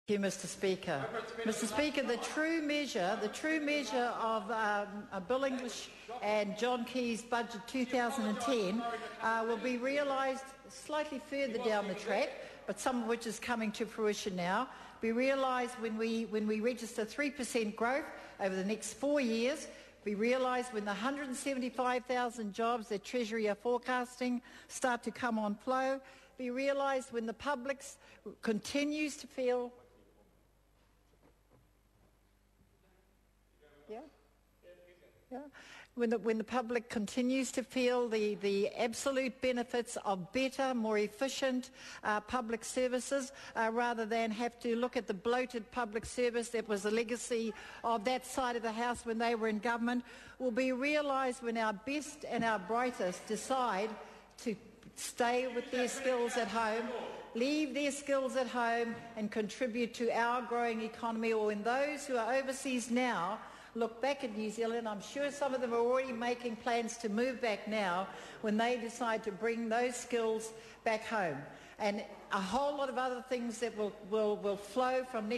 Thank you, Mr. Speaker. Mr. Speaker, the true measure of Bill English and John Key's budget 2010 will be realised slightly further down the track, but some of which is coming to fruition now. Be realised when we register 3% growth over the next 4 years. Be realised when the 175,000 jobs that Treasury are forecasting start to come on flow. Be realised when the public continues to feel. When the public continues to feel the absolute benefits of better, more efficient public services, rather than have to look at the bloated public service that was the legacy of that side of the House when they were in government, will be realised when our best and our brightest decide to stay with their skills at home, leave their skills at home and contribute to our growing economy, or when those who are overseas now look back at New Zealand. I'm sure some of them are already making plans to move back now when they decide to bring those skills back home. And a whole lot of other things that will flow from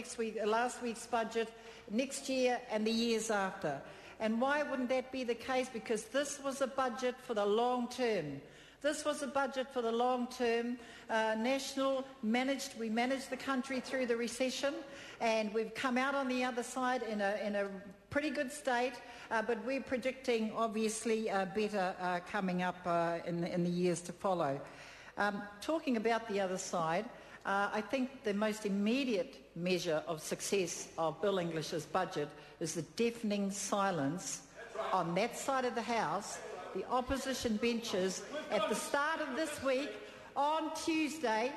last week's budget, next year and the years after. And why wouldn't that be the case? Because this was a budget for the long term. This was a budget for the long term. We managed the country through the recession, and we've come out on the other side in a pretty good state, but we're predicting obviously better coming up in the years to follow. Talking about the other side, I think the most immediate measure of success of Bill English's budget is the deafening silence on that side of the House, the opposition benches, at the start of this week, on Tuesday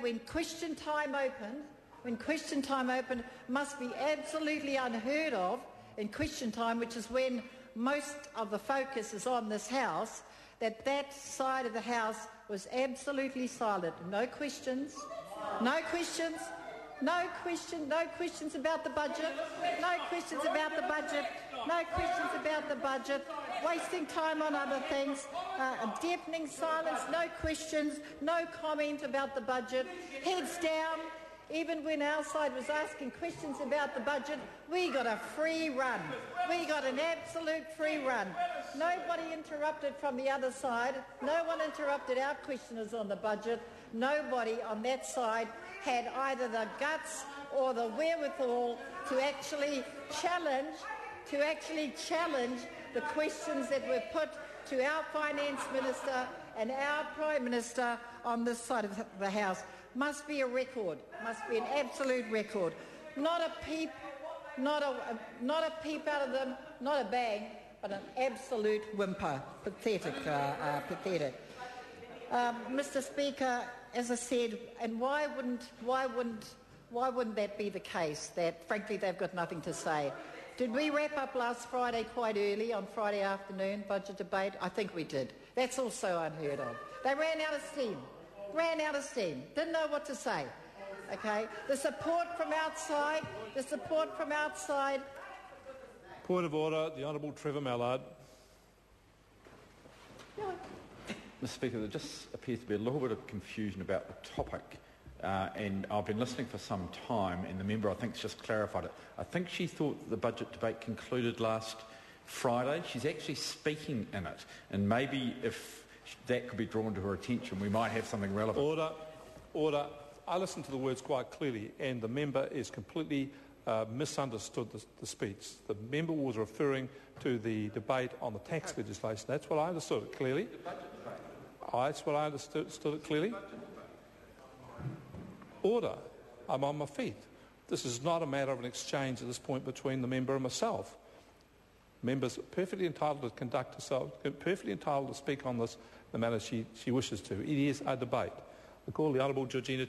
when question time opened, must be absolutely unheard of in question time, which is when most of the focus is on this House, that side of the House was absolutely silent. No questions about the budget, wasting time on other things, deafening silence, no questions, no comment about the budget, heads down. Even when our side was asking questions about the budget, we got a free run. We got an absolute free run. Nobody interrupted from the other side. No one interrupted our questioners on the budget. Nobody on that side had either the guts or the wherewithal to actually challenge the questions that were put to our Finance Minister and our Prime Minister on this side of the House. Must be a record, must be an absolute record. Not a peep out of them, not a bang, but an absolute whimper. Pathetic. Mr. Speaker, as I said, and why wouldn't that be the case? That frankly they've got nothing to say. Did we wrap up last Friday quite early on Friday afternoon budget debate? I think we did. That's also unheard of. They ran out of steam, didn't know what to say. Okay, the support from outside. Point of order, the Honourable Trevor Mallard. Mr. Speaker, there just appears to be a little bit of confusion about the topic, and I've been listening for some time, and the member I think has just clarified it. I think she thought the budget debate concluded last Friday. She's actually speaking in it, and maybe if that could be drawn to her attention, we might have something relevant. Order. I listened to the words quite clearly, and the member is completely misunderstood the speech. The member was referring to the debate on the tax legislation. That's what I understood it clearly. That's what I understood it clearly. Order. I'm on my feet. This is not a matter of an exchange at this point between the member and myself. Members are perfectly entitled to conduct herself, perfectly entitled to speak on this in the manner she wishes to. It is a debate. I call the Honourable Georgina